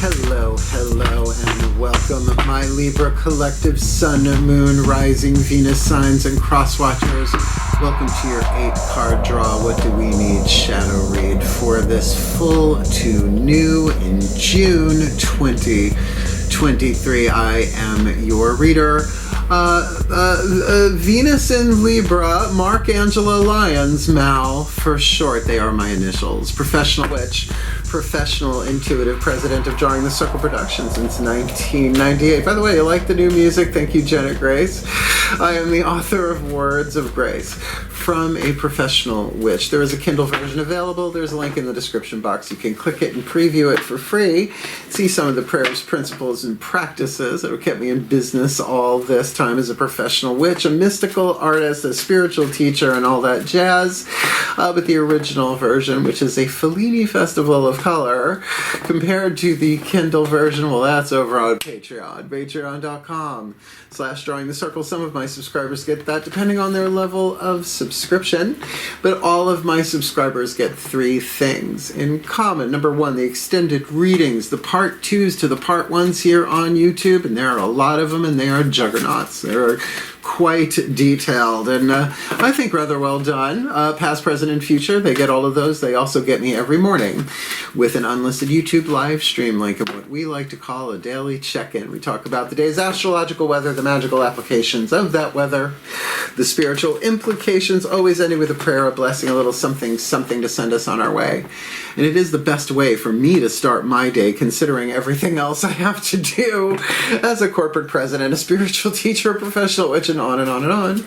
Hello, and welcome, my Libra collective Sun, Moon, Rising, Venus signs, and crosswatchers. Welcome to your 8-card draw. What do we need? Shadow read for this full to new in June 2023. I am your reader. Venus in Libra, Mark Angelo Lyons, Mal for short. They are my initials. Professional witch, professional intuitive, president of Drawing the Circle Productions since 1998. By the way, you like the new music? Thank you, Janet Grace. I am the author of Words of Grace from a Professional Witch. There is a Kindle version available. There's a link in the description box. You can click it and preview it for free. See some of the prayers, principles, and practices that have kept me in business all this time as a professional witch, a mystical artist, a spiritual teacher, and all that jazz. But the original version, which is a Fellini Festival of Color, compared to the Kindle version, well, that's over on Patreon. Patreon.com/Drawing the Circle. Some of my subscribers get that depending on their level of subscription, but all of my subscribers get 3 things in common. Number 1, the extended readings, the part 2s to the part 1s here on YouTube, and there are a lot of them, and they are juggernauts. They're quite detailed and I think rather well done. Past, present, and future, they get all of those. They also get me every morning with an unlisted YouTube live stream link of what we like to call a daily check-in. We talk about the day's astrological weather, the magical applications of that weather, the spiritual implications, always ending with a prayer, a blessing, a little something to send us on our way. And it is the best way for me to start my day, considering everything else I have to do as a corporate president, a spiritual teacher, a professional witch, and on and on and on.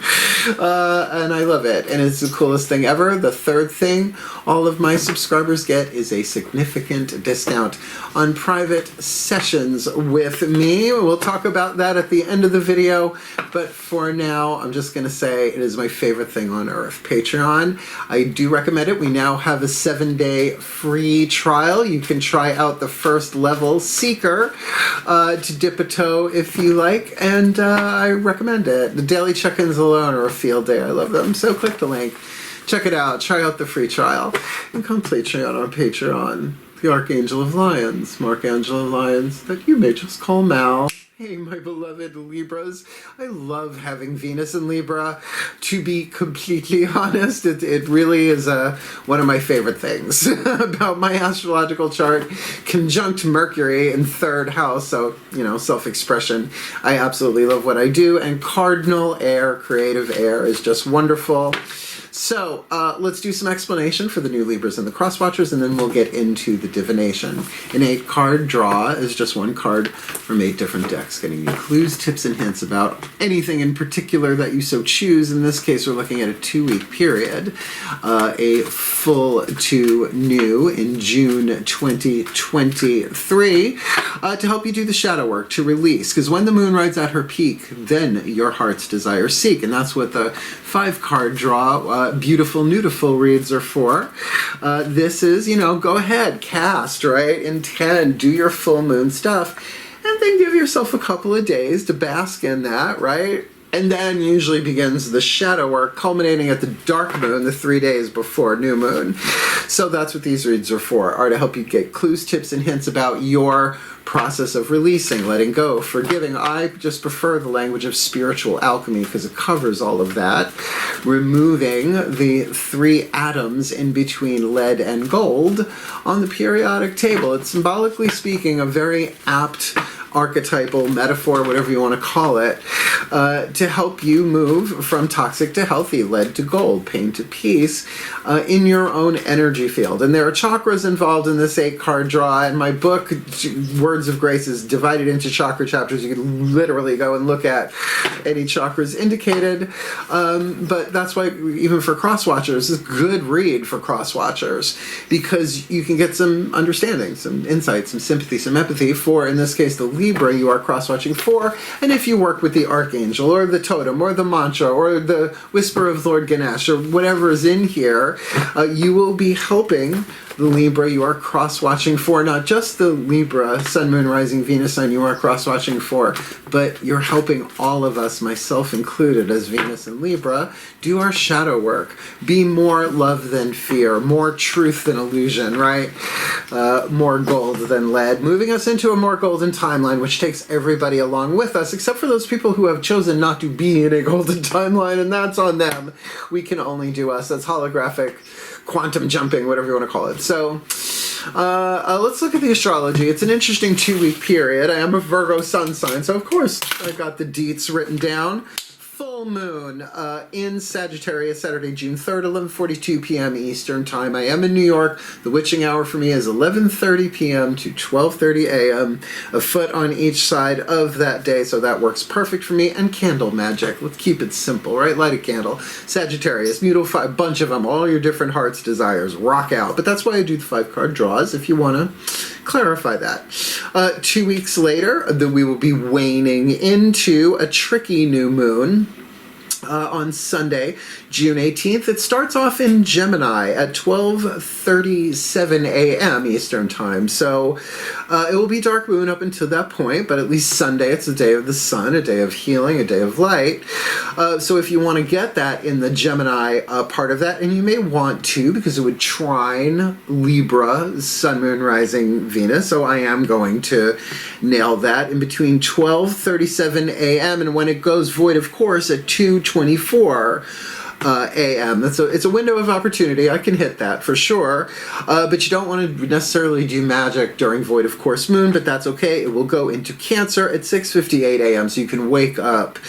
And I love it. And it's the coolest thing ever. The third thing all of my subscribers get is a significant discount on private sessions with me. We'll talk about that at the end of the video. But for now, I'm just going to say it is my favorite thing on earth. Patreon. I do recommend it. We now have a 7-day free trial. You can try out the first level Seeker to dip a toe if you like. And I recommend it. The daily check-ins alone are a field day. I love them. So click the link. Check it out. Try out the free trial. And come play out on Patreon. The Archangel of Lyons, Mark Angelo Lyons, that you may just call Mal. Hey, my beloved Libras. I love having Venus in Libra. To be completely honest, it really is one of my favorite things about my astrological chart. Conjunct Mercury in 3rd house, so, self-expression. I absolutely love what I do. And cardinal air, creative air, is just wonderful. So let's do some explanation for the new Libras and the crosswatchers, and then we'll get into the divination. An 8-card draw is just 1 card from 8 different decks, getting you clues, tips, and hints about anything in particular that you so choose. In this case, we're looking at a 2-week period, a full to new in June 2023, to help you do the shadow work, to release. Because when the moon rides at her peak, then your heart's desire seek, and that's what the 5-card draw, beautiful, nudiful reads are for. This is, go ahead, cast, right? Intend, do your full moon stuff, and then give yourself a couple of days to bask in that, right? And then usually begins the shadow work, culminating at the dark moon, the 3 days before new moon. So that's what these reads are for, are to help you get clues, tips, and hints about your process of releasing, letting go, forgiving. I just prefer the language of spiritual alchemy because it covers all of that. Removing the 3 atoms in between lead and gold on the periodic table. It's symbolically speaking a very apt archetypal metaphor, whatever you want to call it, to help you move from toxic to healthy, lead to gold, pain to peace, in your own energy field. And there are chakras involved in this 8-card draw, and my book, Words of Grace, is divided into chakra chapters. You can literally go and look at any chakras indicated, but that's why even for crosswatchers, it's a good read for crosswatchers, because you can get some understanding, some insight, some sympathy, some empathy for, in this case, the Libra you are cross-watching for. And if you work with the Archangel or the Totem or the Mantra or the Whisper of Lord Ganesh or whatever is in here, you will be helping the Libra you are cross-watching for, not just the Libra, Sun, Moon, Rising, Venus sign you are cross-watching for, but you're helping all of us, myself included, as Venus and Libra, do our shadow work. Be more love than fear, more truth than illusion, right? More gold than lead, moving us into a more golden timeline, which takes everybody along with us, except for those people who have chosen not to be in a golden timeline, and that's on them. We can only do us. That's holographic quantum jumping, whatever you want to call it. So let's look at the astrology. It's an interesting 2-week period. I am a Virgo sun sign, so of course I got the deets written down. Full moon in Sagittarius, Saturday, June 3rd, 11:42 p.m. Eastern Time. I am in New York. The witching hour for me is 11:30 p.m. to 12:30 a.m. A foot on each side of that day, so that works perfect for me. And candle magic. Let's keep it simple, right? Light a candle. Sagittarius, a bunch of them, all your different heart's desires. Rock out. But that's why I do the 5-card draws, if you want to clarify that. 2 weeks later, we will be waning into a tricky new moon. On Sunday, June 18th. It starts off in Gemini at 12:37 a.m. Eastern Time. So it will be dark moon up until that point, but at least Sunday, it's a day of the sun, a day of healing, a day of light. So if you want to get that in the Gemini part of that, and you may want to, because it would trine Libra, Sun, Moon, Rising, Venus. So I am going to nail that in between 12:37 a.m. and when it goes void, of course, at 2:24 a.m. It's a window of opportunity. I can hit that for sure. But you don't want to necessarily do magic during void of course moon, but that's okay. It will go into Cancer at 6:58 a.m. So you can wake up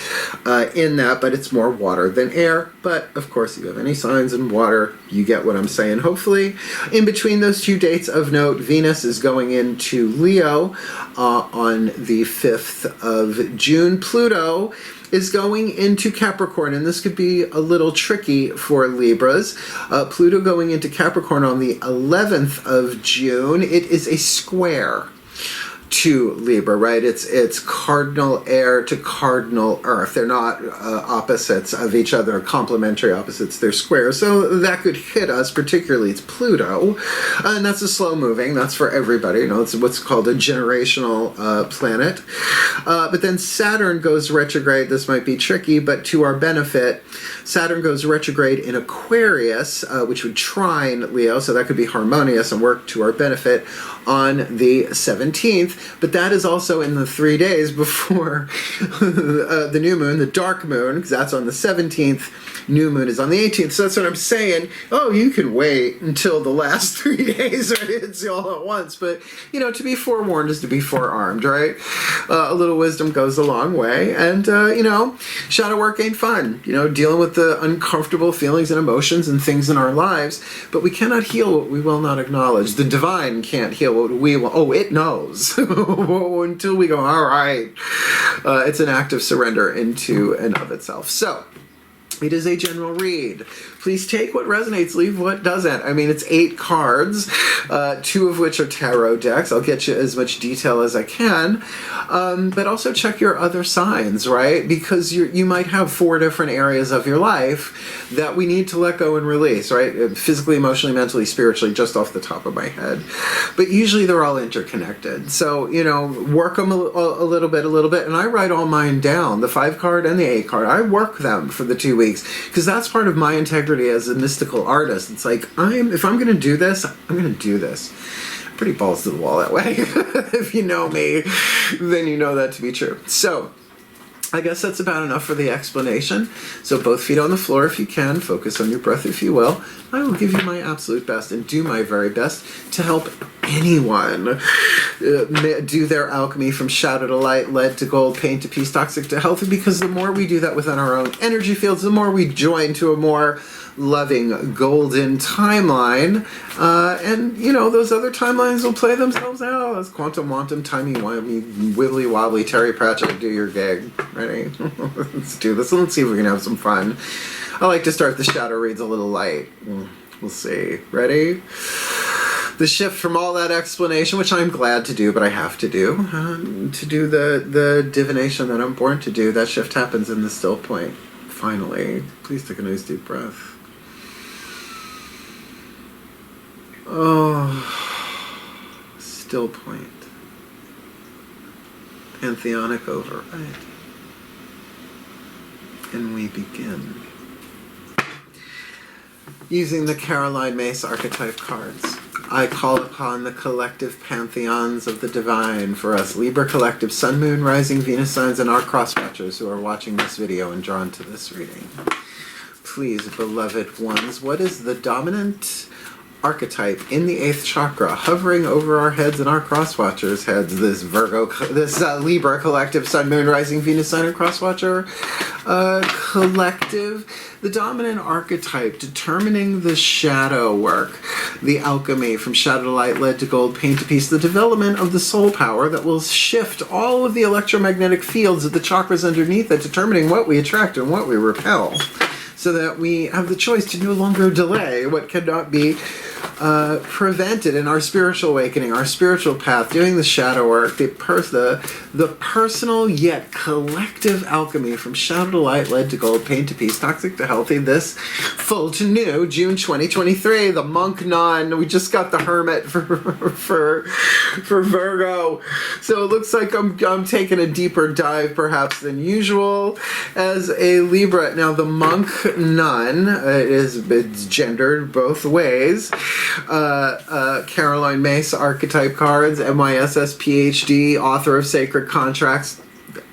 in that, but it's more water than air. But of course, if you have any signs in water, you get what I'm saying, hopefully. In between those two dates of note, Venus is going into Leo on the 5th of June. Pluto is going into Capricorn, and this could be a little tricky for Libras. Pluto going into Capricorn on the 11th of June. It is a square to Libra, right? It's cardinal air to cardinal earth. They're not opposites of each other, complementary opposites. They're squares. So that could hit us, particularly it's Pluto. And that's a slow moving. That's for everybody. You know, it's what's called a generational planet. But then Saturn goes retrograde. This might be tricky, but to our benefit, Saturn goes retrograde in Aquarius, which would trine Leo. So that could be harmonious and work to our benefit on the 17th. But that is also in the 3 days before the new moon, the dark moon, because that's on the 17th. New moon is on the 18th. So that's what I'm saying. Oh, you can wait until the last 3 days, or it's all at once. But, you know, to be forewarned is to be forearmed, right? A little wisdom goes a long way. And, you know, shadow work ain't fun. You know, dealing with the uncomfortable feelings and emotions and things in our lives. But we cannot heal what we will not acknowledge. The divine can't heal what we will. Oh, it knows. Until we go, all right. It's an act of surrender into and of itself. So, it is a general read. Please take what resonates, leave what doesn't. I mean, it's 8 cards, 2 of which are tarot decks. I'll get you as much detail as I can. But also check your other signs, right? Because you might have 4 different areas of your life that we need to let go and release, right? Physically, emotionally, mentally, spiritually, just off the top of my head. But usually they're all interconnected. So, you know, work them a little bit. And I write all mine down, the 5 card and the 8 card. I work them for the 2 weeks because that's part of my integrity as a mystical artist. It's like, if I'm going to do this, I'm going to do this. I'm pretty balls to the wall that way. If you know me, then you know that to be true. So, I guess that's about enough for the explanation. So both feet on the floor if you can. Focus on your breath if you will. I will give you my absolute best and do my very best to help anyone do their alchemy from shadow to light, lead to gold, pain to peace, toxic to healthy, because the more we do that within our own energy fields, the more we join to a more loving golden timeline, and you know those other timelines will play themselves out. That's quantum, wantum, timey-wimey, wibbly-wobbly, Terry Pratchett, do your gig. Ready? Let's do this and let's see if we can have some fun. I like to start the shadow reads a little light. We'll see. Ready? The shift from all that explanation, which I'm glad to do, but I have to do the divination that I'm born to do, that shift happens in the still point. Finally. Please take a nice deep breath. Oh, still point. Pantheonic override. And we begin. Using the Caroline Myss archetype cards, I call upon the collective pantheons of the divine for us Libra collective Sun, Moon, Rising, Venus signs, and our cross-watchers who are watching this video and drawn to this reading. Please, beloved ones, what is the dominant archetype in the 8th chakra hovering over our heads and our cross-watchers' heads? This Libra collective Sun, Moon, Rising, Venus sign, and cross-watcher collective. The dominant archetype determining the shadow work, the alchemy from shadow to light, lead to gold, paint to peace, the development of the soul power that will shift all of the electromagnetic fields of the chakras underneath it, determining what we attract and what we repel, so that we have the choice to no longer delay what cannot be prevented in our spiritual awakening, our spiritual path, doing the shadow work, the personal yet collective alchemy from shadow to light, lead to gold, pain to peace, toxic to healthy, this full to new, June 2023, the monk nun. We just got the hermit for Virgo. So it looks like I'm taking a deeper dive perhaps than usual as a Libra. Now the monk nun, it's gendered both ways. Caroline Myss archetype cards, MYSS PhD, author of Sacred Contracts,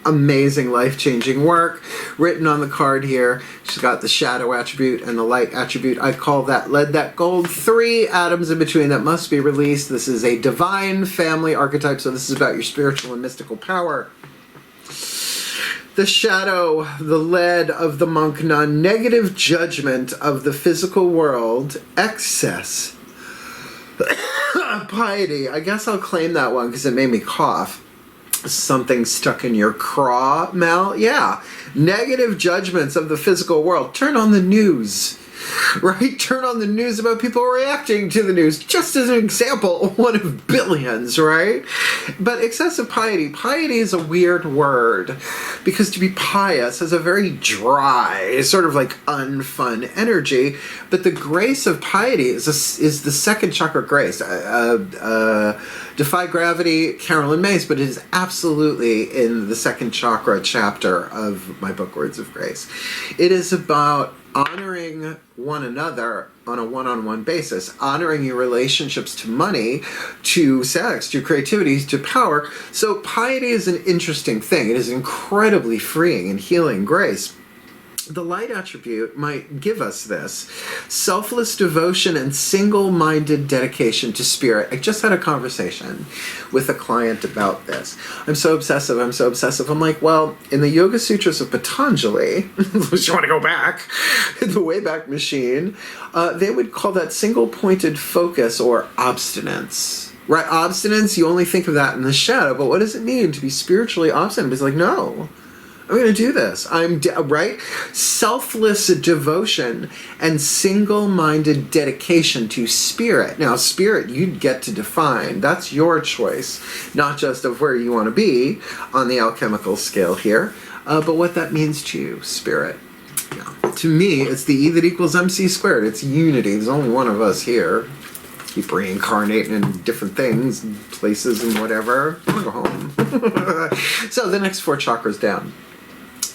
amazing life-changing work written on the card here. She's got the shadow attribute and the light attribute. I call that lead, that gold, 3 atoms in between that must be released. This is a divine family archetype, so this is about your spiritual and mystical power. The shadow, the lead of the monk nun, negative judgment of the physical world, excess, piety. I guess I'll claim that one because it made me cough. Something stuck in your craw, Mel? Yeah. Negative judgments of the physical world. Turn on the news. Right? Turn on the news about people reacting to the news. Just as an example, one of billions, right? But excessive piety. Piety is a weird word because to be pious has a very dry, sort of like unfun energy. But the grace of piety is the second chakra grace. Defy Gravity, Caroline Myss, but it is absolutely in the second chakra chapter of my book, Words of Grace. It is about honoring one another on a one-on-one basis, honoring your relationships to money, to sex, to creativity, to power. So piety is an interesting thing. It is incredibly freeing and healing grace. The light attribute might give us this selfless devotion and single-minded dedication to spirit. I just had a conversation with a client about this. I'm so obsessive. I'm like, well, in the Yoga Sutras of Patanjali, if you want to go back, the Wayback Machine, they would call that single-pointed focus or abstinence. Right? Abstinence, you only think of that in the shadow, but what does it mean to be spiritually obstinate? It's like, no. I'm going to do this. Right? Selfless devotion and single-minded dedication to spirit. Now, spirit, you get to define. That's your choice, not just of where you want to be on the alchemical scale here, but what that means to you, spirit. Yeah. To me, it's the E that equals MC squared. It's unity. There's only one of us here. Keep reincarnating in different things, places, and whatever. I want to go home. So the next 4 chakras down.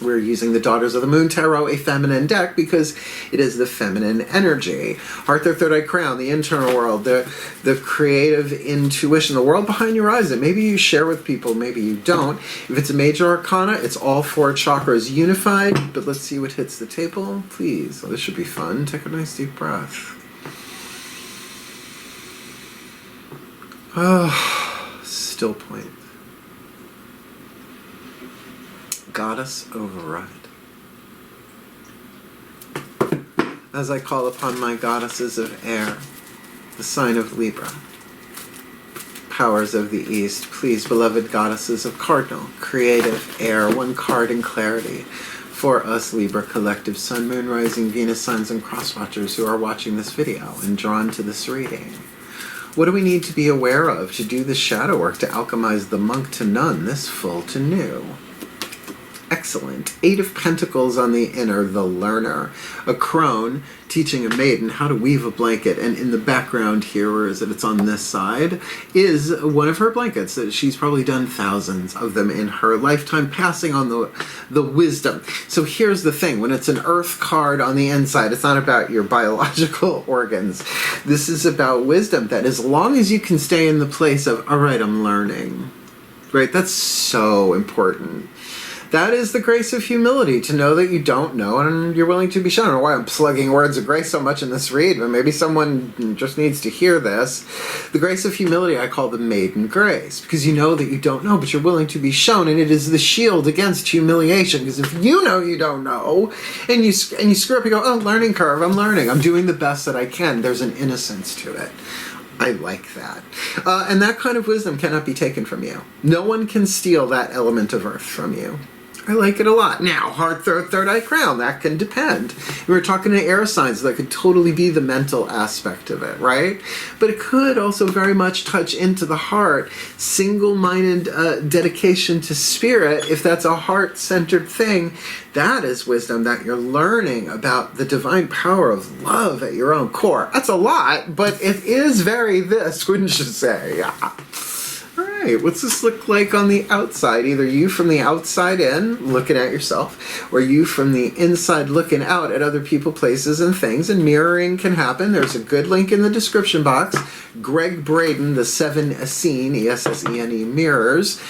We're using the Daughters of the Moon Tarot, a feminine deck, because it is the feminine energy. Heart, their third eye crown, the internal world, the creative intuition, the world behind your eyes that maybe you share with people, maybe you don't. If it's a major arcana, it's all 4 chakras unified. But let's see what hits the table, please. Oh, this should be fun. Take a nice deep breath. Oh, still point. Goddess override. As I call upon my goddesses of air, the sign of Libra, powers of the East, please, beloved goddesses of cardinal, creative, air, 1 card in clarity, for us Libra collective Sun, Moon, Rising, Venus signs, and crosswatchers who are watching this video and drawn to this reading. What do we need to be aware of to do the shadow work to alchemize the monk to nun, this full to new? excellent. 8 of Pentacles on the inner, the learner. A crone teaching a maiden how to weave a blanket, and in the background here, or is it, it's on this side, is one of her blankets that she's probably done thousands of them in her lifetime, passing on the wisdom. So here's the thing, when it's an earth card on the inside, it's not about your biological organs. This is about wisdom, that as long as you can stay in the place of, all right, I'm learning, right? That's so important. That is the grace of humility, to know that you don't know and you're willing to be shown. I don't know why I'm plugging words of grace so much in this read, but maybe someone just needs to hear this. The grace of humility I call the maiden grace, because you know that you don't know, but you're willing to be shown, and it is the shield against humiliation. Because if you know you don't know, and you screw up, you go, oh, learning curve, I'm learning, I'm doing the best that I can. There's an innocence to it. I like that. And that kind of wisdom cannot be taken from you. No one can steal that element of earth from you. I like it a lot. Now, heart, third eye, crown, that can depend. We were talking to air signs, that could totally be the mental aspect of it, right? But it could also very much touch into the heart, single-minded dedication to spirit. If that's a heart-centered thing, that is wisdom, that you're learning about the divine power of love at your own core. That's a lot, but it is very this, wouldn't you say? Yeah. All right, what's this look like on the outside? Either you from the outside in, looking at yourself, or you from the inside looking out at other people, places, and things, and mirroring can happen. There's a good link in the description box. Greg Braden, the 7 Essene, E-S-S-E-N-E, mirrors,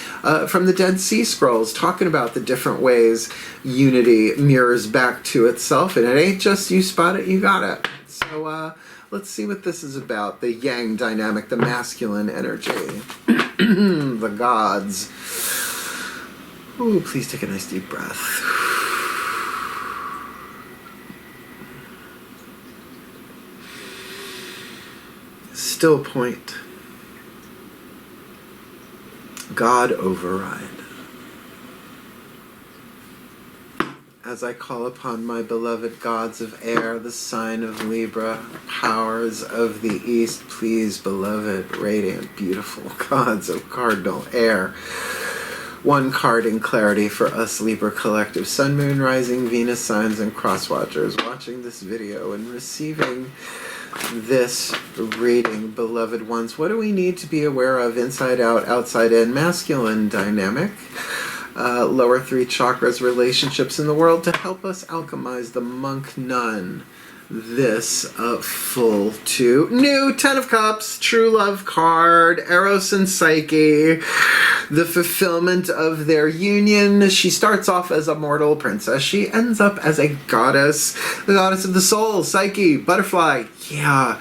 from the Dead Sea Scrolls, talking about the different ways unity mirrors back to itself, and it ain't just you spot it, you got it. So, let's see what this is about. The yang dynamic, the masculine energy. The gods. Ooh, please take a nice deep breath. Still point. God override. As I call upon my beloved gods of air, the sign of Libra, powers of the East, please, beloved, radiant, beautiful gods of cardinal air. One card in clarity for us Libra collective, Sun, Moon, Rising, Venus signs, and cross watchers watching this video and receiving this reading, beloved ones. What do we need to be aware of inside out, outside in? Masculine dynamic. Lower 3 chakras, relationships in the world, to help us alchemize the monk nun. This full to new 10 of Cups, true love card, Eros and Psyche, the fulfillment of their union. She starts off as a mortal princess. She ends up as a goddess, the goddess of the soul, Psyche, butterfly. Yeah.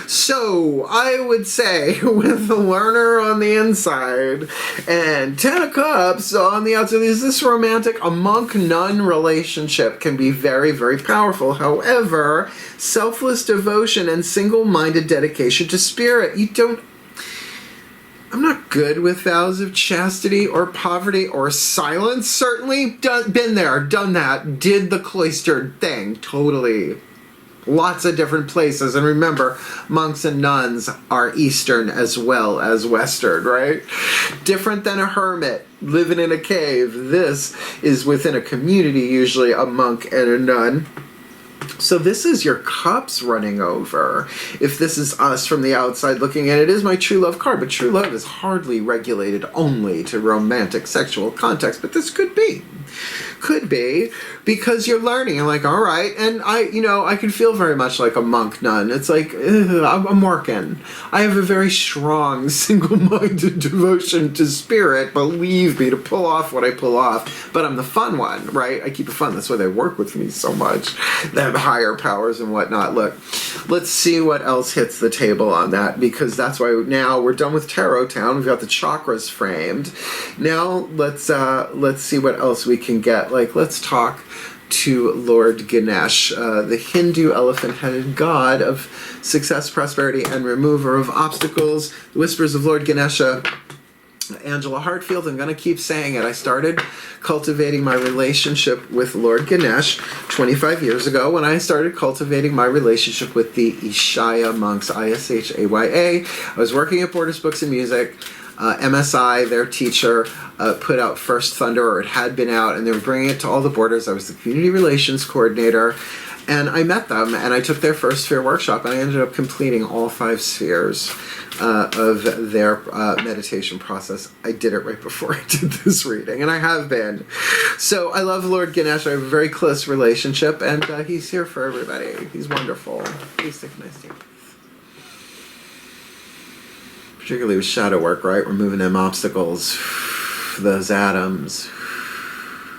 So I would say, with the learner on the inside and 10 of Cups on the outside, is this romantic? A monk-nun relationship can be very, very powerful. However, selfless devotion and single-minded dedication to spirit. I'm not good with vows of chastity or poverty or silence. Certainly been there, done that, did the cloistered thing, totally. Lots of different places. And remember, monks and nuns are Eastern as well as Western, right? Different than a hermit living in a cave. This is within a community, usually a monk and a nun. So this is your cups running over. If this is us from the outside looking at it, is my true love card, but true love is hardly regulated only to romantic sexual context, but this could be. Could be, because you're learning. I'm like, all right, and I can feel very much like a monk nun. It's like, I'm working. I have a very strong, single-minded devotion to spirit, believe me, to pull off what I pull off, but I'm the fun one, right? I keep it fun. That's why they work with me so much. They have higher powers and whatnot. Look, let's see what else hits the table on that, because that's why now we're done with Tarot Town. We've got the chakras framed. Now let's see what else we can get. Like, let's talk to Lord Ganesh, the Hindu elephant-headed god of success, prosperity, and remover of obstacles. The whispers of Lord Ganesha. Angela Hartfield, I'm going to keep saying it. I started cultivating my relationship with Lord Ganesh 25 years ago when I started cultivating my relationship with the Ishaya monks, I-S-H-A-Y-A. I was working at Borders Books and Music. MSI, their teacher, put out First Thunder, or it had been out, and they were bringing it to all the borders. I was the community relations coordinator, and I met them, and I took their first sphere workshop, and I ended up completing all 5 spheres of their meditation process. I did it right before I did this reading, and I have been. So I love Lord Ganesh. I have a very close relationship, and he's here for everybody. He's wonderful. Please take a nice deep breath. Particularly with shadow work, right? Removing them obstacles, those atoms.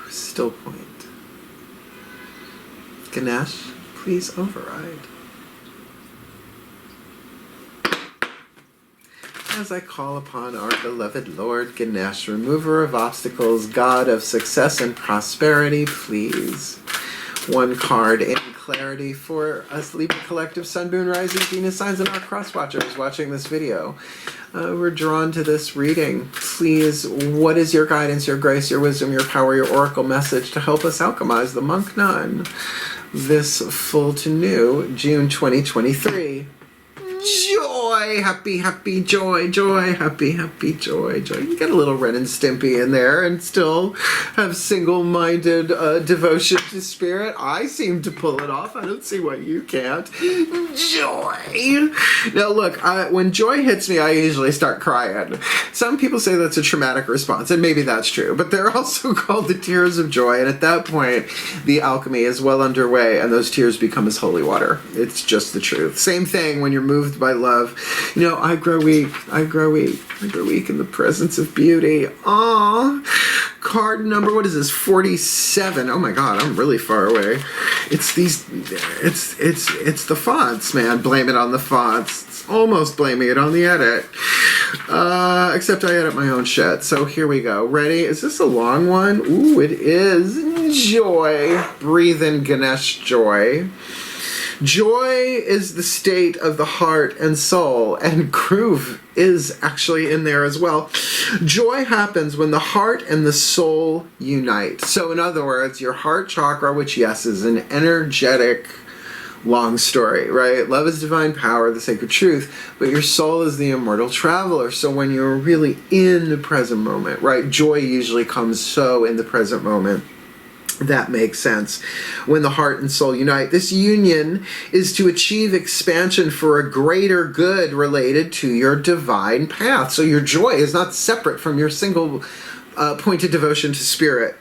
Still point. Ganesh, please override. As I call upon our beloved Lord Ganesh, remover of obstacles, God of success and prosperity, please. 1 card in clarity for us Libra Collective Sun, Moon, Rising, Venus signs, and our cross watchers watching this video. We're drawn to this reading. Please, what is your guidance, your grace, your wisdom, your power, your oracle message to help us alchemize the monk nun this full to new June 2023? Joy, happy, happy, joy, joy, happy, happy, joy, joy. You get a little Ren and Stimpy in there and still have single-minded devotion to spirit. I seem to pull it off. I don't see why you can't. Joy. Now look, when joy hits me, I usually start crying. Some people say that's a traumatic response, and maybe that's true, but they're also called the tears of joy, and at that point, the alchemy is well underway, and those tears become as holy water. It's just the truth. Same thing when you're moved by love. You know, I grow weak. I grow weak. I grow weak in the presence of beauty. Aww. Card number, what is this? 47. Oh my God, I'm really far away. It's these, it's the fonts, man. Blame it on the fonts. It's almost blaming it on the edit. Except I edit my own shit. So here we go. Ready? Is this a long one? Ooh, it is. Joy. Breathe in Ganesh joy. Joy is the state of the heart and soul, and groove is actually in there as well. Joy happens when the heart and the soul unite. So in other words, your heart chakra, which yes is an energetic long story, right? Love is divine power, the sacred truth, but your soul is the immortal traveler. So when you're really in the present moment, right? Joy usually comes so in the present moment. That makes sense. When the heart and soul unite, this union is to achieve expansion for a greater good related to your divine path. So your joy is not separate from your single pointed devotion to spirit.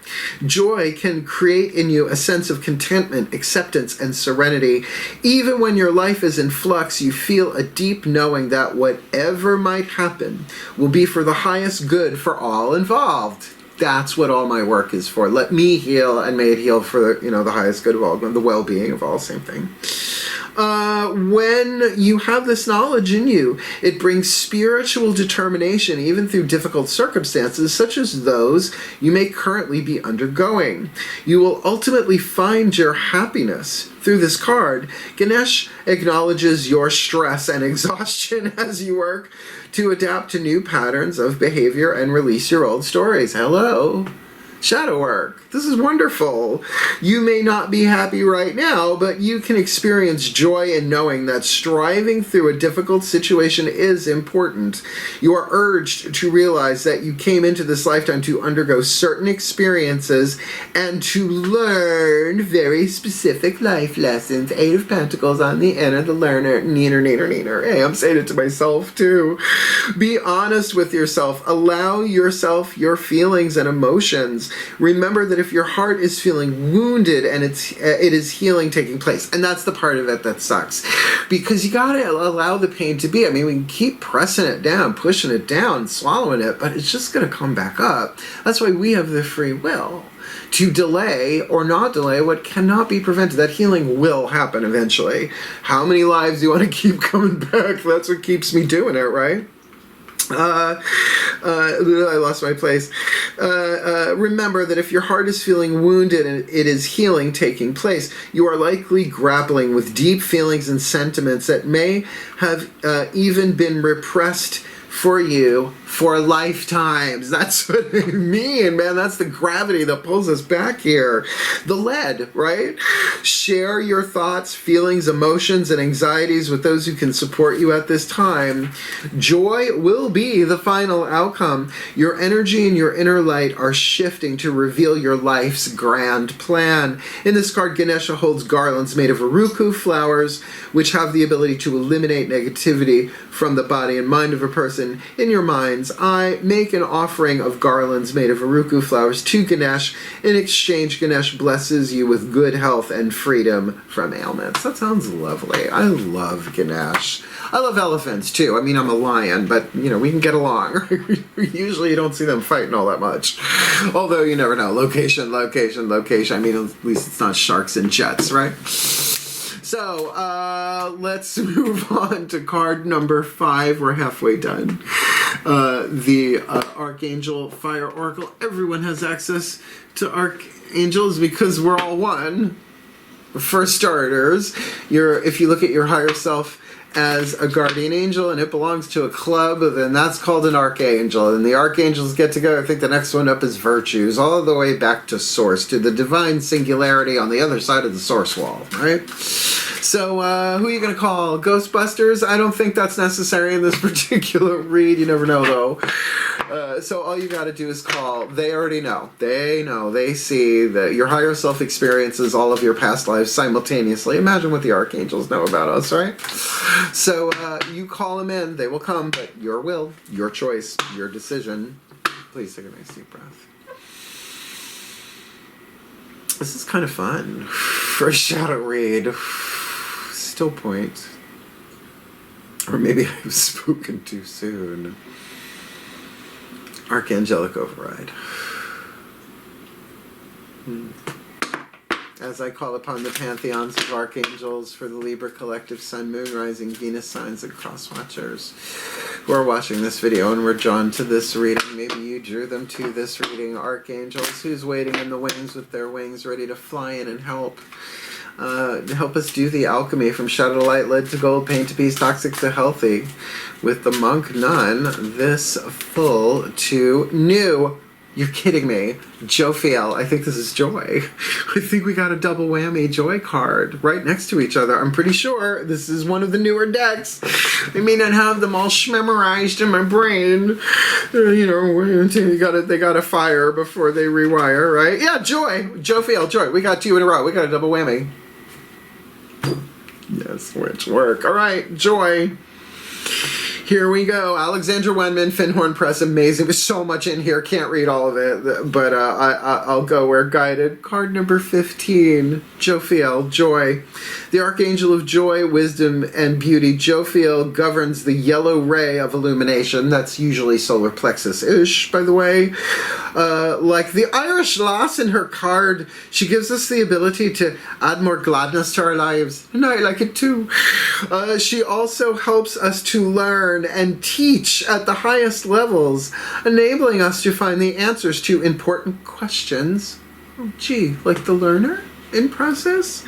Joy can create in you a sense of contentment, acceptance, and serenity. Even when your life is in flux, you feel a deep knowing that whatever might happen will be for the highest good for all involved. That's what all my work is for. Let me heal, and may it heal for, you know, the highest good of all, the well-being of all, same thing. When you have this knowledge in you, it brings spiritual determination even through difficult circumstances such as those you may currently be undergoing. You will ultimately find your happiness. Through this card, Ganesh acknowledges your stress and exhaustion as you work to adapt to new patterns of behavior and release your old stories. Hello. Shadow work. This is wonderful. You may not be happy right now, but you can experience joy in knowing that striving through a difficult situation is important. You are urged to realize that you came into this lifetime to undergo certain experiences and to learn very specific life lessons. 8 of Pentacles on the end of the learner. Neener, neener, neener. Hey, I'm saying it to myself too. Be honest with yourself. Allow yourself your feelings and emotions. Remember that if your heart is feeling wounded and it is healing taking place, and that's the part of it that sucks, because you gotta allow the pain to be. I mean, we can keep pressing it down, pushing it down, swallowing it, but it's just gonna come back up. That's why we have the free will to delay or not delay what cannot be prevented. That healing will happen eventually. How many lives do you want to keep coming back? That's what keeps me doing it, right? I lost my place. Remember that if your heart is feeling wounded and it is healing taking place, you are likely grappling with deep feelings and sentiments that may have even been repressed for you for lifetimes. That's what I mean, man. That's the gravity that pulls us back here. The lead, right? Share your thoughts, feelings, emotions, and anxieties with those who can support you at this time. Joy will be the final outcome. Your energy and your inner light are shifting to reveal your life's grand plan. In this card, Ganesha holds garlands made of aruku flowers, which have the ability to eliminate negativity from the body and mind of a person. In your mind's eye, make an offering of garlands made of aruku flowers to Ganesh. In exchange, Ganesh blesses you with good health and freedom from ailments. That sounds lovely. I love Ganesh. I love elephants too. I mean, I'm a lion, but you know, we can get along. Usually you don't see them fighting all that much. Although you never know. Location, location, location. I mean, at least it's not sharks and jets, right? So, let's move on to card number 5. We're halfway done. The Archangel Fire Oracle. Everyone has access to Archangels because we're all one. For starters, if you look at your higher self as a guardian angel and it belongs to a club, then that's called an archangel. And the archangels get together. I think the next one up is virtues, all the way back to source, to the divine singularity on the other side of the source wall, right? So who are you going to call? Ghostbusters? I don't think that's necessary in this particular read. You never know, though. So all you got to do is call. They already know. They know. They see that your higher self experiences all of your past lives simultaneously. Imagine what the archangels know about us, right? So you call them in. They will come, but your will, your choice, your decision. Please take a nice deep breath. This is kind of fun for a shadow read. Still point. Or maybe I've spoken too soon. Archangelic override. As I call upon the pantheons of archangels for the Libra collective sun, moon, rising, Venus signs, and cross watchers who are watching this video and were drawn to this reading. Maybe you drew them to this reading. Archangels, who's waiting in the wings with their wings ready to fly in and help us do the alchemy from shadow to light, lead to gold, pain to peace, toxic to healthy. With the monk nun, this full to new. You're kidding me. Jophiel. I think this is joy. I think we got a double whammy joy card right next to each other. I'm pretty sure this is one of the newer decks. I may not have them all memorized in my brain. You know, they got to fire before they rewire, right? Yeah, joy. Jophiel, joy. We got 2 in a row. We got a double whammy. Yes, which work. All right, joy. Here we go. Alexandra Wenman, Finhorn Press, amazing. There's so much in here. Can't read all of it, but I'll go where guided. Card number 15, Jophiel, joy. The Archangel of Joy, Wisdom, and Beauty. Jophiel governs the yellow ray of illumination. That's usually solar plexus-ish, by the way. Like the Irish lass in her card, she gives us the ability to add more gladness to our lives. And I like it too. She also helps us to learn and teach at the highest levels, enabling us to find the answers to important questions. Oh, gee, like the learner in process?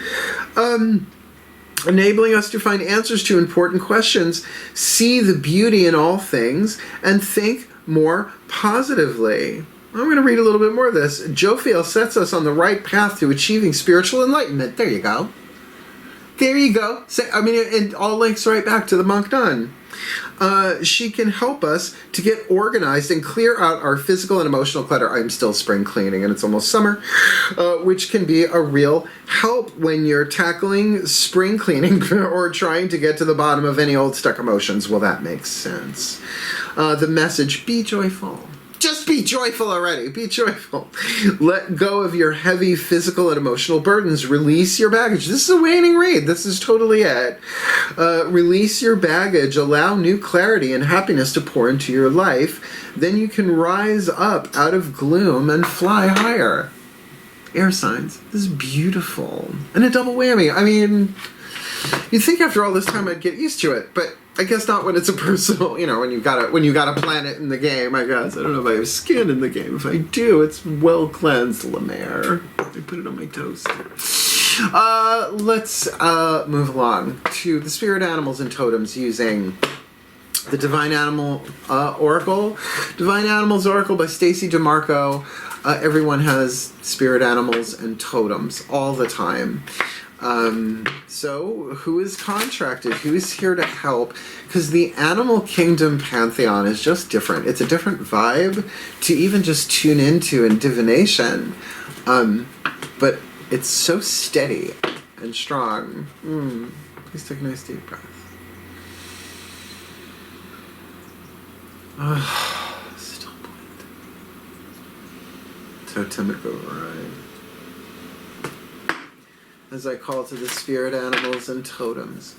Enabling us to find answers to important questions, see the beauty in all things, and think more positively. I'm going to read a little bit more of this. Jophiel sets us on the right path to achieving spiritual enlightenment. There you go. There you go. I mean, it all links right back to the monk nun. She can help us to get organized and clear out our physical and emotional clutter. I'm still spring cleaning and it's almost summer, which can be a real help when you're tackling spring cleaning or trying to get to the bottom of any old stuck emotions. Well, that makes sense. The message, be joyful. Just be joyful already. Be joyful. Let go of your heavy physical and emotional burdens. Release your baggage. This is a waning read. This is totally it. Release your baggage. Allow new clarity and happiness to pour into your life. Then you can rise up out of gloom and fly higher. Air signs. This is beautiful. And a double whammy. I mean, you'd think after all this time I'd get used to it, but I guess not when it's a personal, you know, when you got a planet in the game, I guess. I don't know if I have skin in the game. If I do, it's well cleansed, Lemaire. I put it on my toast. Let's move along to the spirit animals and totems using The Divine Animal Oracle. Divine Animals Oracle by Stacy DeMarco. Everyone has spirit animals and totems all the time. So who is contracted? Who is here to help? Because the Animal Kingdom Pantheon is just different. It's a different vibe to even just tune into in divination. But it's so steady and strong. Please take a nice deep breath. Still point. Totemic override. As I call to the spirit animals and totems.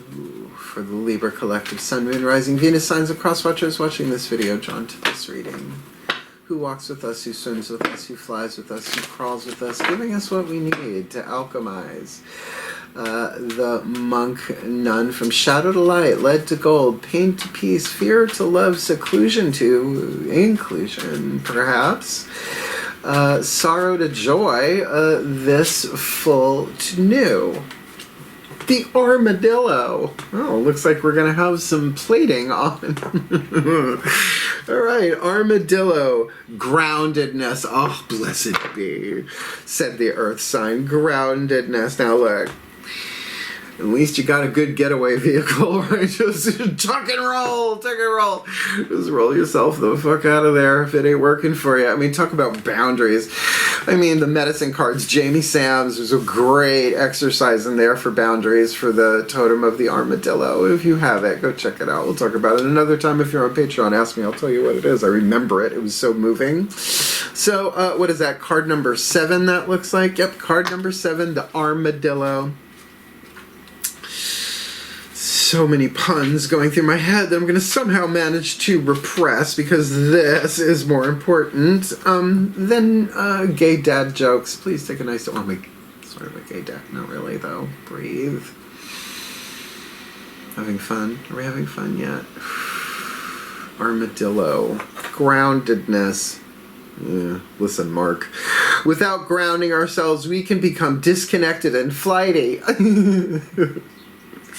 For the Libra collective Sun, Moon, Rising, Venus signs of cross watchers watching this video, drawn to this reading. Who walks with us, who swims with us, who flies with us, who crawls with us, giving us what we need to alchemize. The monk nun, from shadow to light, lead to gold, pain to peace, fear to love, seclusion to inclusion, perhaps. Sorrow to joy, this full to new. The armadillo. Oh, looks like we're going to have some plating on. All right, armadillo. Groundedness. Oh, blessed be, said the earth sign. Groundedness. Now look. At least you got a good getaway vehicle, right? Just tuck and roll, tuck and roll. Just roll yourself the fuck out of there if it ain't working for you. I mean, talk about boundaries. I mean, the medicine cards, Jamie Sam's, there's a great exercise in there for boundaries for the totem of the armadillo. If you have it, go check it out. We'll talk about it another time. If you're on Patreon, ask me. I'll tell you what it is. I remember it. It was so moving. So, what is that? Card number 7, that looks like? Yep, card number 7, the armadillo. So many puns going through my head that I'm going to somehow manage to repress because this is more important than gay dad jokes. Please take a nice... Oh, my... Sort of a gay dad. Not really, though. Breathe. Having fun? Are we having fun yet? Armadillo. Groundedness. Yeah. Listen, Mark. Without grounding ourselves, we can become disconnected and flighty.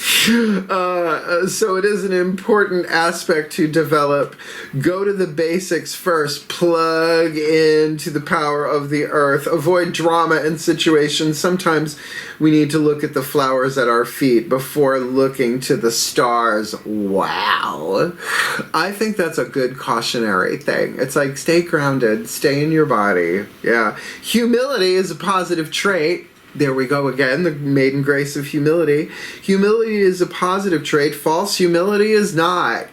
So it is an important aspect to develop. Go to the basics first. Plug into the power of the earth. Avoid drama and situations. Sometimes we need to look at the flowers at our feet before looking to the stars. Wow. I think that's a good cautionary thing. It's like, stay grounded. Stay in your body. Yeah. Humility is a positive trait. There we go again, the maiden grace of humility. Humility is a positive trait. False humility is not.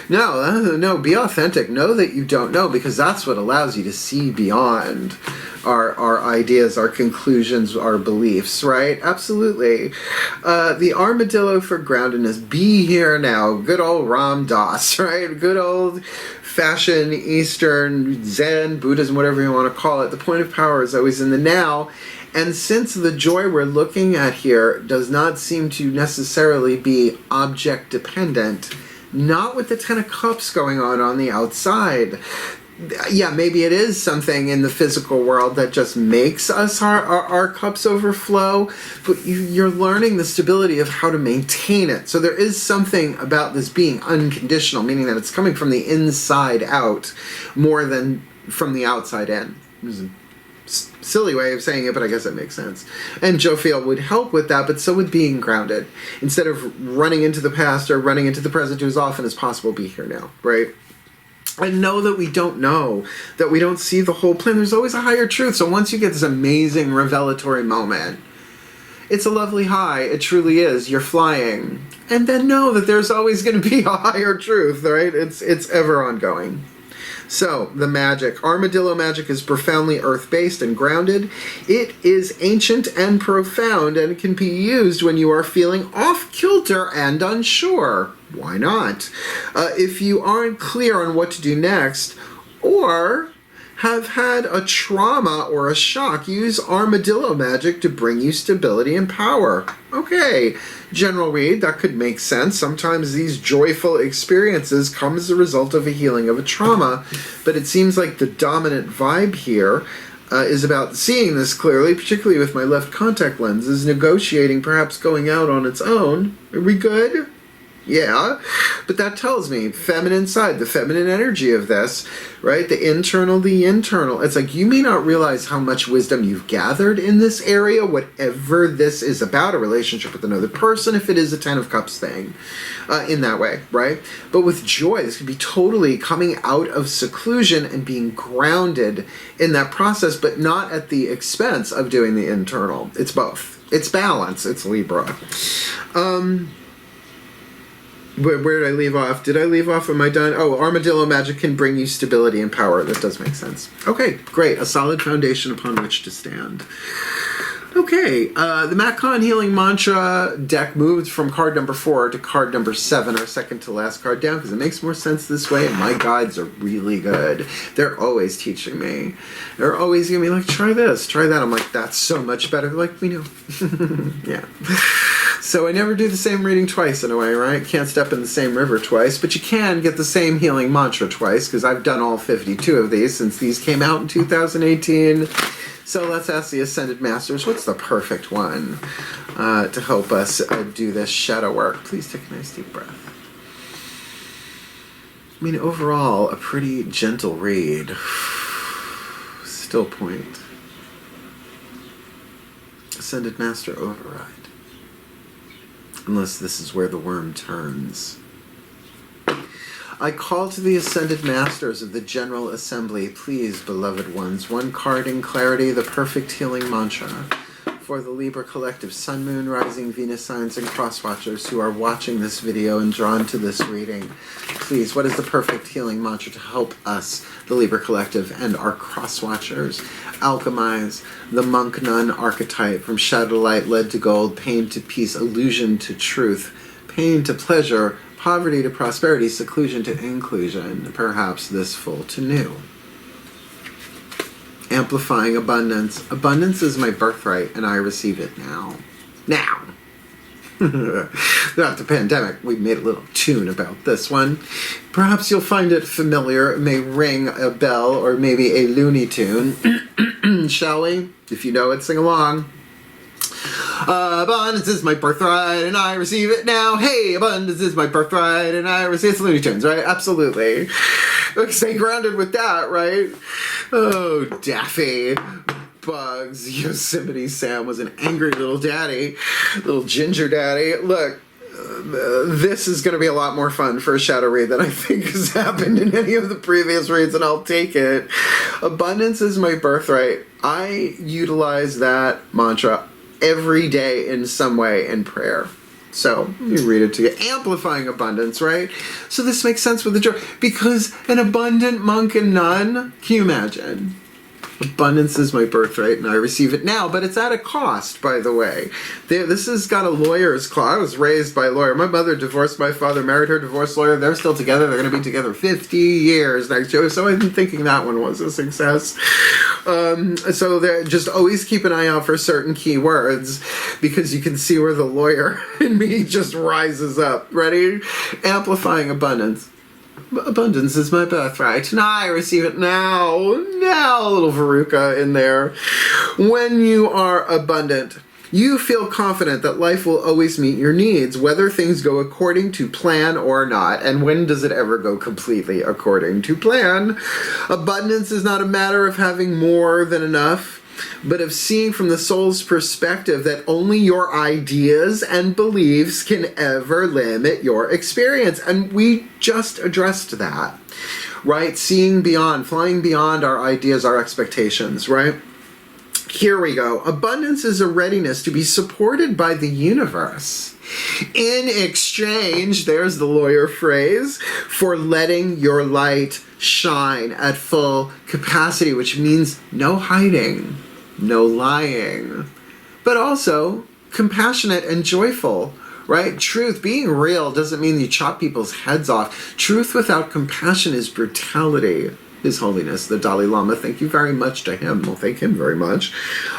No, be authentic. Know that you don't know, because that's what allows you to see beyond our ideas, our conclusions, our beliefs, right? Absolutely. The armadillo for groundedness. Be here now. Good old Ram Dass, right? Good old fashioned Eastern Zen, Buddhism, whatever you want to call it. The point of power is always in the now. And since the joy we're looking at here does not seem to necessarily be object dependent, not with the 10 of Cups going on the outside. Yeah, maybe it is something in the physical world that just makes us our cups overflow, but you're learning the stability of how to maintain it. So there is something about this being unconditional, meaning that it's coming from the inside out more than from the outside in. Silly way of saying it, but I guess that makes sense. And Joe Field would help with that, but so would being grounded. Instead of running into the past or running into the present as often as possible, be here now, right? And know that we don't know, that we don't see the whole plan. There's always a higher truth. So once you get this amazing revelatory moment, it's a lovely high. It truly is. You're flying. And then know that there's always going to be a higher truth, right? It's ever ongoing. So, the magic. Armadillo magic is profoundly earth-based and grounded. It is ancient and profound, and it can be used when you are feeling off-kilter and unsure. Why not? If you aren't clear on what to do next, or have had a trauma or a shock, use armadillo magic to bring you stability and power. Okay, general read, that could make sense. Sometimes these joyful experiences come as a result of a healing of a trauma, but it seems like the dominant vibe here is about seeing this clearly, particularly with my left contact lens, is negotiating, perhaps going out on its own. Are we good? Yeah, but that tells me feminine side, the feminine energy of this, right? The internal. It's like you may not realize how much wisdom you've gathered in this area, whatever this is about, a relationship with another person, if it is a Ten of Cups thing, in that way, right? But with joy, this could be totally coming out of seclusion and being grounded in that process, but not at the expense of doing the internal. It's both. It's balance. It's Libra. Where did I leave off? Did I leave off? Am I done? Oh, armadillo magic can bring you stability and power. That does make sense. Okay, great. A solid foundation upon which to stand. Okay, the Macon Healing Mantra deck moved from card number 4 to card number 7, our second to last card down, because it makes more sense this way, and my guides are really good. They're always teaching me. They're always giving me, like, try this, try that. I'm like, that's so much better. They're like, we know. Yeah. So I never do the same reading twice in a way, right? Can't step in the same river twice, but you can get the same healing mantra twice, because I've done all 52 of these since these came out in 2018. So let's ask the Ascended Masters, what's the perfect one to help us do this shadow work? Please take a nice deep breath. I mean, overall, a pretty gentle read. Still point. Ascended Master override. Unless this is where the worm turns. I call to the Ascended Masters of the General Assembly, please, beloved ones, one card in clarity, the perfect healing mantra for the Libra Collective Sun, Moon, Rising, Venus signs, and cross-watchers who are watching this video and drawn to this reading. Please, what is the perfect healing mantra to help us, the Libra Collective, and our cross-watchers? Alchemize, the monk-nun archetype, from shadow to light, lead to gold, pain to peace, illusion to truth, pain to pleasure, poverty to prosperity, seclusion to inclusion, perhaps this full to new. Amplifying abundance. Abundance is my birthright, and I receive it now. Now! Throughout the pandemic, we made a little tune about this one. Perhaps you'll find it familiar. It may ring a bell, or maybe a Looney Tune. Shall we? If you know it, sing along. Abundance is my birthright, and I receive it now. Hey, abundance is my birthright, and I receive it. It's Looney Tunes, right? Absolutely. Stay grounded with that, right? Oh, Daffy. Bugs. Yosemite Sam was an angry little daddy. Little ginger daddy. Look, this is going to be a lot more fun for a shadow read than I think has happened in any of the previous reads, and I'll take it. Abundance is my birthright. I utilize that mantra every day in some way in prayer. So, let me read it to you. Amplifying abundance, right? So this makes sense with the joy. Because an abundant monk and nun, can you imagine? Abundance is my birthright, and I receive it now, but it's at a cost, by the way. This has got a lawyer's clause. I was raised by a lawyer. My mother divorced my father, married her divorce lawyer. They're still together. They're going to be together 50 years next year. So I'm thinking that one was a success. So just always keep an eye out for certain key words, because you can see where the lawyer in me just rises up. Ready? Amplifying abundance. Abundance is my birthright, and I receive it now. Now, a little Veruca in there. When you are abundant, you feel confident that life will always meet your needs, whether things go according to plan or not. And when does it ever go completely according to plan? Abundance is not a matter of having more than enough, but of seeing from the soul's perspective that only your ideas and beliefs can ever limit your experience. And we just addressed that, right? Seeing beyond, flying beyond our ideas, our expectations, right? Here we go. Abundance is a readiness to be supported by the universe in exchange, there's the lawyer phrase, for letting your light shine at full capacity, which means no hiding, no lying, but also compassionate and joyful, right? Truth, being real, doesn't mean you chop people's heads off. Truth without compassion is brutality. His Holiness, the Dalai Lama, thank you very much to him. Well, thank him very much.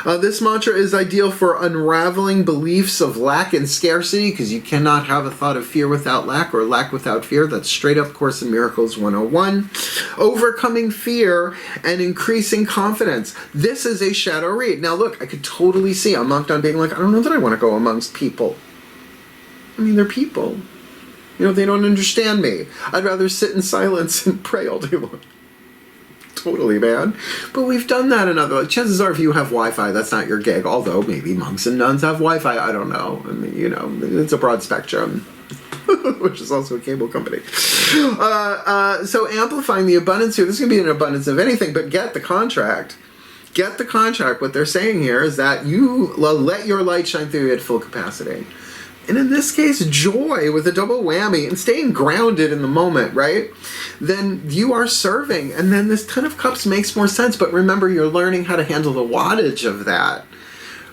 This mantra is ideal for unraveling beliefs of lack and scarcity, because you cannot have a thought of fear without lack, or lack without fear. That's straight up Course in Miracles 101. Overcoming fear and increasing confidence. This is a shadow read. Now look, I could totally see a monk on being like, I don't know that I want to go amongst people. I mean, they're people. You know, they don't understand me. I'd rather sit in silence and pray all day long. Totally, man. But we've done that in other... Chances are if you have Wi-Fi, that's not your gig. Although maybe monks and nuns have Wi-Fi. I don't know. I mean, you know, it's a broad spectrum. Which is also a cable company. So amplifying the abundance here. This is going to be an abundance of anything, but get the contract. Get the contract. What they're saying here is that you let your light shine through you at full capacity. And in this case, joy with a double whammy and staying grounded in the moment, right? Then you are serving. And then this Ten of Cups makes more sense. But remember, you're learning how to handle the wattage of that.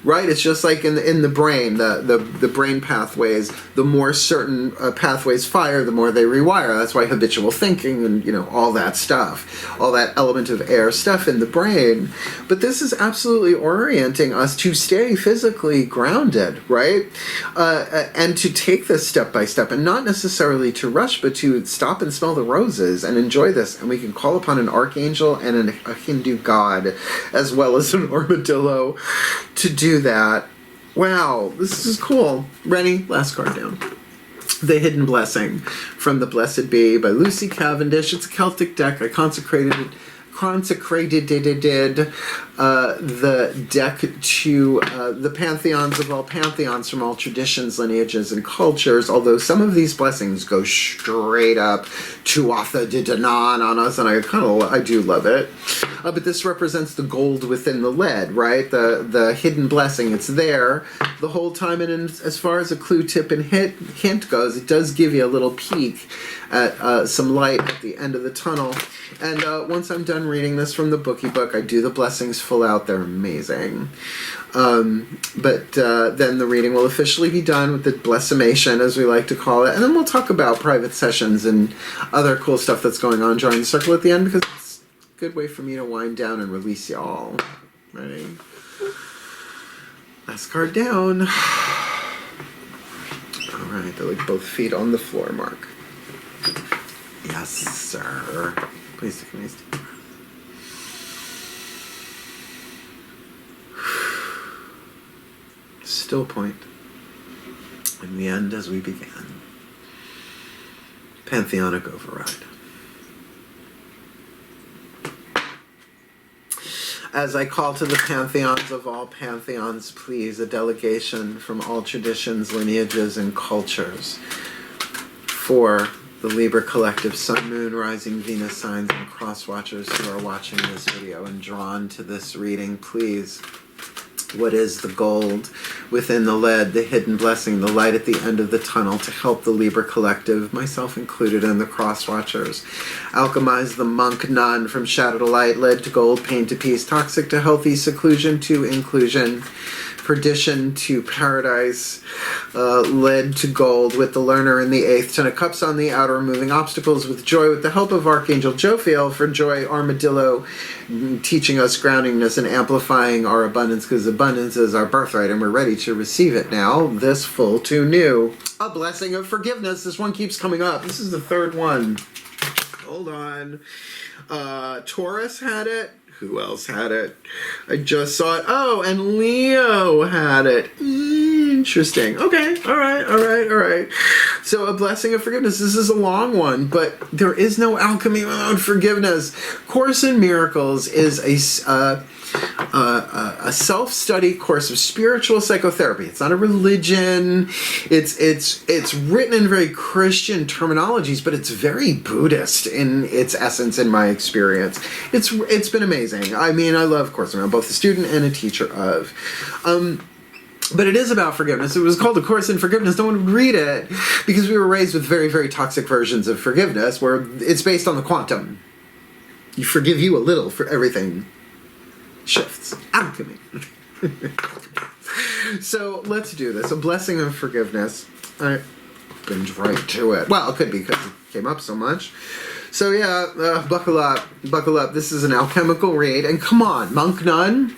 Right? It's just like in the brain, the brain pathways, the more certain pathways fire, the more they rewire. That's why habitual thinking and, you know, all that stuff, all that element of air stuff in the brain. But this is absolutely orienting us to stay physically grounded, right? And to take this step by step and not necessarily to rush, but to stop and smell the roses and enjoy this. And we can call upon an archangel and a Hindu god as well as an armadillo to do that. Wow, this is cool. Ready? Last card down. The Hidden Blessing from the Blessed Bee by Lucy Cavendish. It's a Celtic deck. I consecrated the deck to the pantheons of all pantheons from all traditions, lineages, and cultures, although some of these blessings go straight up to Tuatha De Danann on us, and I do love it. But this represents the gold within the lead, right? The hidden blessing. It's there the whole time, and as far as a clue, tip, and hint goes, it does give you a little peek at some light at the end of the tunnel. And once I'm done reading this from the bookie book, I do the blessings full out. They're amazing. But then the reading will officially be done with the blessimation, as we like to call it. And then we'll talk about private sessions and other cool stuff that's going on during the circle at the end, because it's a good way for me to wind down and release y'all. Ready? Last card down. All right, they're like both feet on the floor, Mark. Yes, sir. Please take a nice deep breath. Still point. In the end, as we began. Pantheonic override. As I call to the pantheons of all pantheons, please, a delegation from all traditions, lineages, and cultures for the Libra Collective Sun, Moon, Rising, Venus signs, and cross watchers who are watching this video and drawn to this reading, please. What is the gold within the lead, the hidden blessing, the light at the end of the tunnel to help the Libra Collective, myself included, and the cross watchers? Alchemize the monk nun from shadow to light, lead to gold, pain to peace, toxic to healthy, seclusion to inclusion, perdition to paradise, lead to gold with the learner in the 8th, 10 of cups on the outer, removing obstacles with joy with the help of Archangel Jophiel for joy, armadillo, teaching us groundingness and amplifying our abundance, because abundance is our birthright and we're ready to receive it now, this full to new. A blessing of forgiveness. This one keeps coming up. This is the third one. Hold on. Taurus had it. Who else had it? I just saw it. Oh, and Leo had it. Interesting. Okay. All right. So a blessing of forgiveness. This is a long one, but there is no alchemy without forgiveness. Course in Miracles is a self-study course of spiritual psychotherapy. It's not a religion. It's written in very Christian terminologies, but it's very Buddhist in its essence, in my experience. It's been amazing. I mean, I love Course in Miracles. I'm both a student and a teacher of. But it is about forgiveness. It was called A Course in Forgiveness. No one would read it because we were raised with very, very toxic versions of forgiveness where it's based on the quantum. You forgive you a little for everything. Shifts. Alchemy. So let's do this. A blessing of forgiveness. I opened right to it. Well, it could be because it came up so much. So yeah, buckle up. Buckle up. This is an alchemical read. And come on, monk nun.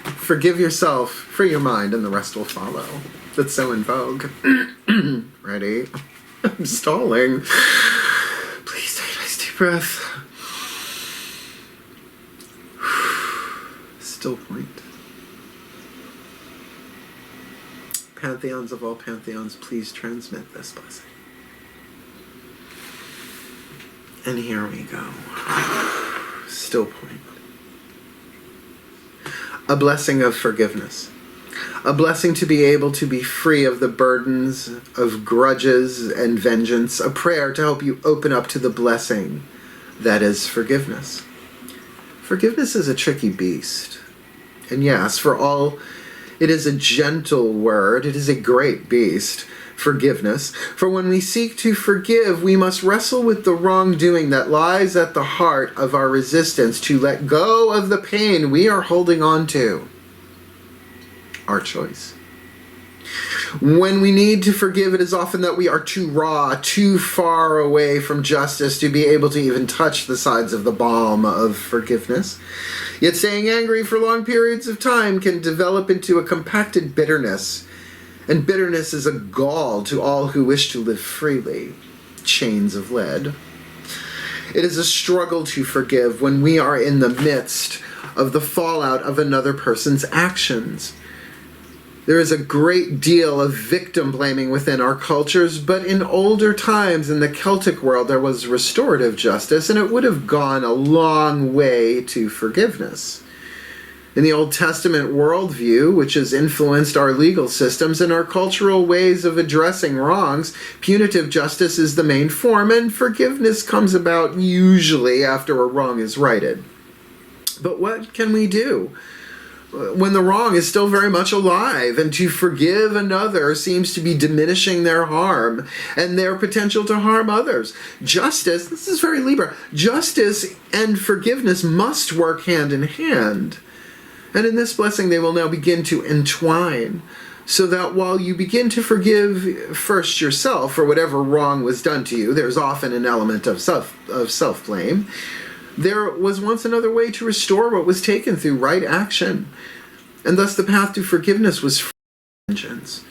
Forgive yourself, free your mind, and the rest will follow. That's so in vogue. Ready? I'm stalling. Please take a nice deep breath. Still point. Pantheons of all pantheons, please transmit this blessing. And here we go. Still point. A blessing of forgiveness. A blessing to be able to be free of the burdens of grudges and vengeance. A prayer to help you open up to the blessing that is forgiveness. Forgiveness is a tricky beast. And yes, for all, it is a gentle word. It is a great beast. Forgiveness. For when we seek to forgive, we must wrestle with the wrongdoing that lies at the heart of our resistance to let go of the pain we are holding on to. Our choice. When we need to forgive, it is often that we are too raw, too far away from justice to be able to even touch the sides of the balm of forgiveness. Yet staying angry for long periods of time can develop into a compacted bitterness. And bitterness is a gall to all who wish to live freely. Chains of lead. It is a struggle to forgive when we are in the midst of the fallout of another person's actions. There is a great deal of victim blaming within our cultures, but in older times in the Celtic world there was restorative justice, and it would have gone a long way to forgiveness. In the Old Testament worldview, which has influenced our legal systems and our cultural ways of addressing wrongs, punitive justice is the main form, and forgiveness comes about usually after a wrong is righted. But what can we do when the wrong is still very much alive, and to forgive another seems to be diminishing their harm and their potential to harm others? Justice, this is very Libra, justice and forgiveness must work hand in hand. And in this blessing they will now begin to entwine, so that while you begin to forgive first yourself for whatever wrong was done to you, there's often an element of self-blame. There was once another way to restore what was taken through right action, and thus the path to forgiveness was vengeance.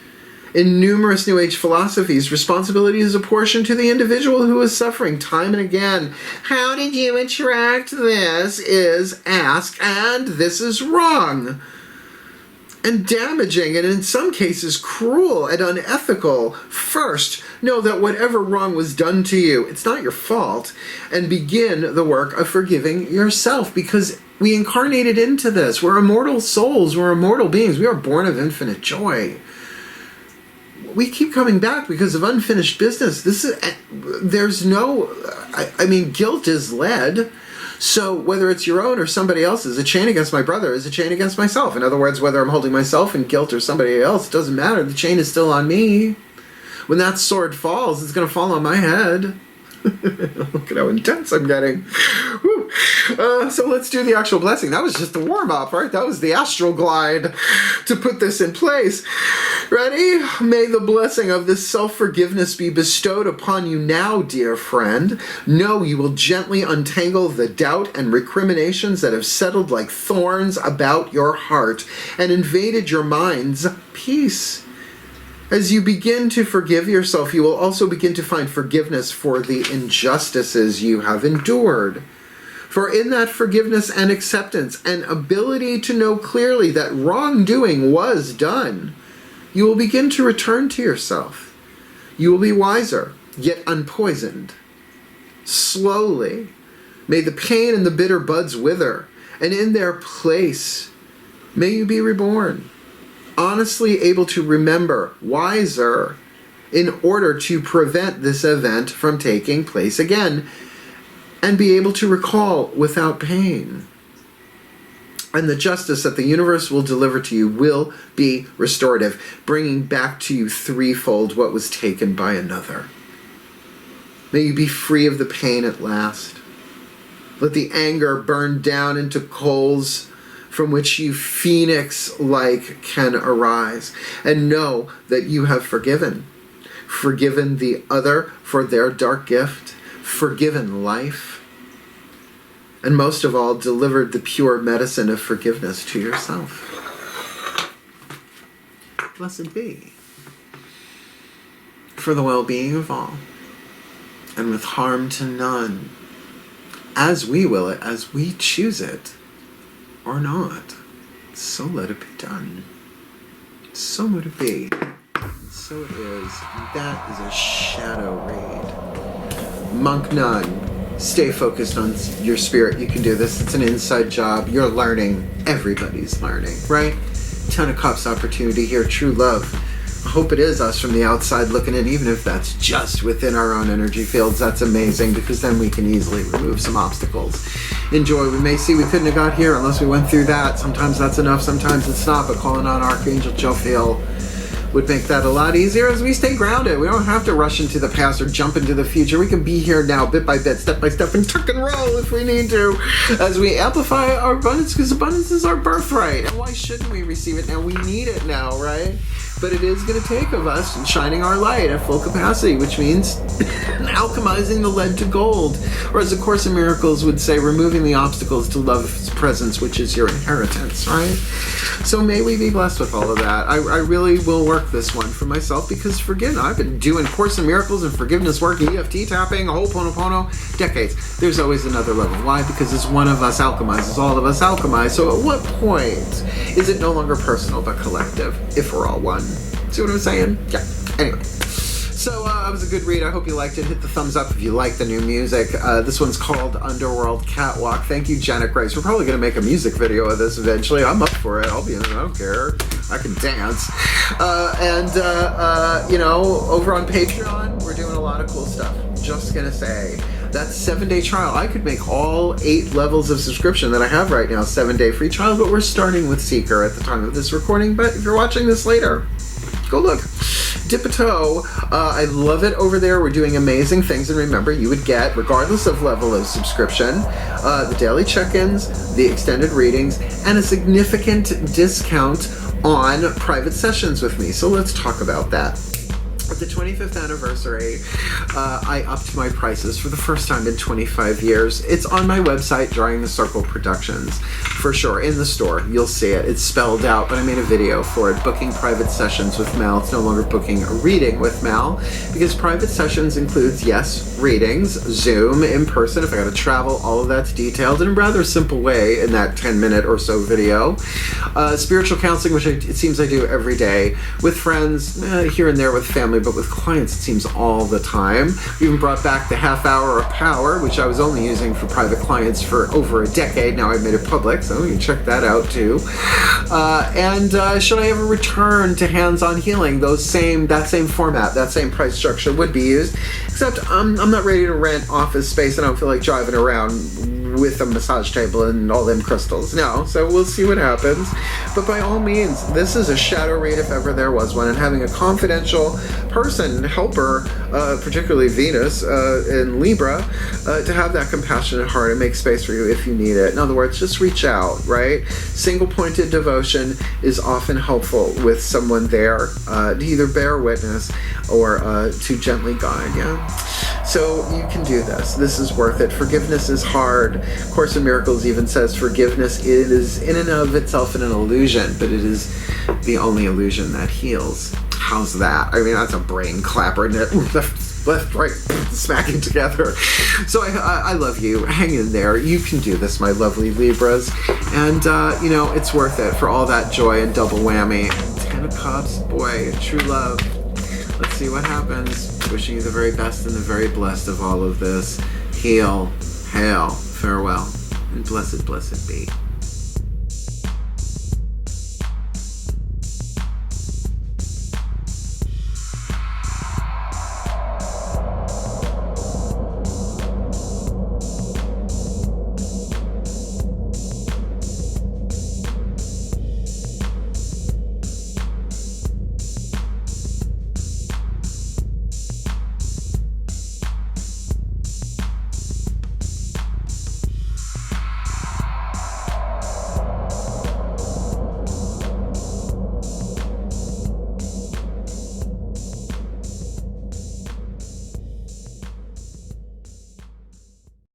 In numerous New Age philosophies, responsibility is apportioned to the individual who is suffering time and again. How did you attract this is asked, and this is wrong. And damaging, and in some cases cruel and unethical. First, know that whatever wrong was done to you, it's not your fault, and begin the work of forgiving yourself, because we incarnated into this. We're immortal souls, we're immortal beings, we are born of infinite joy. We keep coming back because of unfinished business. There's no, guilt is lead. So whether it's your own or somebody else's, a chain against my brother is a chain against myself. In other words, whether I'm holding myself in guilt or somebody else, it doesn't matter. The chain is still on me. When that sword falls, it's going to fall on my head. Look at how intense I'm getting. Woo. So let's do the actual blessing. That was just the warm-up, right? That was the astral glide to put this in place. Ready? May the blessing of this self-forgiveness be bestowed upon you now, dear friend. Know you will gently untangle the doubt and recriminations that have settled like thorns about your heart and invaded your mind's peace. As you begin to forgive yourself, you will also begin to find forgiveness for the injustices you have endured. For in that forgiveness and acceptance and ability to know clearly that wrongdoing was done, you will begin to return to yourself. You will be wiser, yet unpoisoned. Slowly, may the pain and the bitter buds wither, and in their place, may you be reborn. Honestly able to remember, wiser, in order to prevent this event from taking place again, and be able to recall without pain. And the justice that the universe will deliver to you will be restorative, bringing back to you threefold what was taken by another. May you be free of the pain at last. Let the anger burn down into coals from which you phoenix-like can arise, and know that you have forgiven the other for their dark gift, forgiven life, and most of all, delivered the pure medicine of forgiveness to yourself. Blessed be, for the well-being of all, and with harm to none, as we will it, as we choose it, or not. So let it be done. So let it be. So it is. That is a shadow read. Monk Nun. Stay focused on your spirit. You can do this. It's an inside job. You're learning. Everybody's learning, right? 10 of Cups opportunity here. True love. I hope it is us from the outside looking in, even if that's just within our own energy fields. That's amazing, because then we can easily remove some obstacles. Enjoy. We may see we couldn't have got here unless we went through that. Sometimes that's enough, sometimes it's not, but calling on Archangel Jophiel would make that a lot easier as we stay grounded. We don't have to rush into the past or jump into the future. We can be here now, bit by bit, step by step, and tuck and roll if we need to, as we amplify our abundance, because abundance is our birthright. And why shouldn't we receive it now? We need it now, right? But it is going to take of us shining our light at full capacity, which means alchemizing the lead to gold. Or as the Course in Miracles would say, removing the obstacles to love's presence, which is your inheritance, right? So may we be blessed with all of that. I really will work this one for myself, because I've been doing Course in Miracles and forgiveness work, EFT tapping, Ho'oponopono, decades. There's always another level. Why? Because as one of us alchemizes, all of us alchemize. So at what point is it no longer personal but collective, if we're all one? See what I'm saying? Yeah. Anyway. So it was a good read. I hope you liked it. Hit the thumbs up if you like the new music. This one's called Underworld Catwalk. Thank you, Janet Grace. We're probably going to make a music video of this eventually. I'm up for it. I'll be in it. I don't care. I can dance. Over on Patreon, we're doing a lot of cool stuff. Just going to say. That 7-day trial. I could make all 8 levels of subscription that I have right now 7-day free trial, but we're starting with Seeker at the time of this recording. But if you're watching this later, go look. Dip a toe. I love it over there. We're doing amazing things. And remember, you would get, regardless of level of subscription, the daily check-ins, the extended readings, and a significant discount on private sessions with me. So let's talk about that. At the 25th anniversary, I upped my prices for the first time in 25 years. It's on my website, Drawing the Circle Productions, for sure. In the store, you'll see it. It's spelled out, but I made a video for it. Booking private sessions with Mal. It's no longer booking a reading with Mal, because private sessions includes, yes, readings, Zoom, in person, if I got to travel, all of that's detailed in a rather simple way in that 10-minute or so video. Spiritual counseling, which it seems I do every day, with friends, here and there with family, but with clients it seems all the time. We even brought back the half hour of power, which I was only using for private clients for over a decade. Now I've made it public, so you can check that out too. Should I ever return to hands-on healing, that same format, that same price structure would be used, except I'm not ready to rent office space. I don't feel like driving around with a massage table and all them crystals. No, so we'll see what happens. But by all means, this is a shadow read if ever there was one, and having a confidential person, helper, particularly Venus in Libra, to have that compassionate heart and make space for you if you need it. In other words, just reach out, right? Single-pointed devotion is often helpful with someone there to either bear witness or to gently guide, yeah? So you can do this. This is worth it. Forgiveness is hard. Course in Miracles even says forgiveness is in and of itself an illusion, but it is the only illusion that heals. How's that? I mean, that's a brain clapper, isn't it? Left, right, smacking together. So I love you. Hang in there. You can do this, my lovely Libras. And, it's worth it for all that joy and double whammy. 10 of Cups, boy, true love. Let's see what happens. Wishing you the very best and the very blessed of all of this. Heal, hail, farewell, and blessed, blessed be.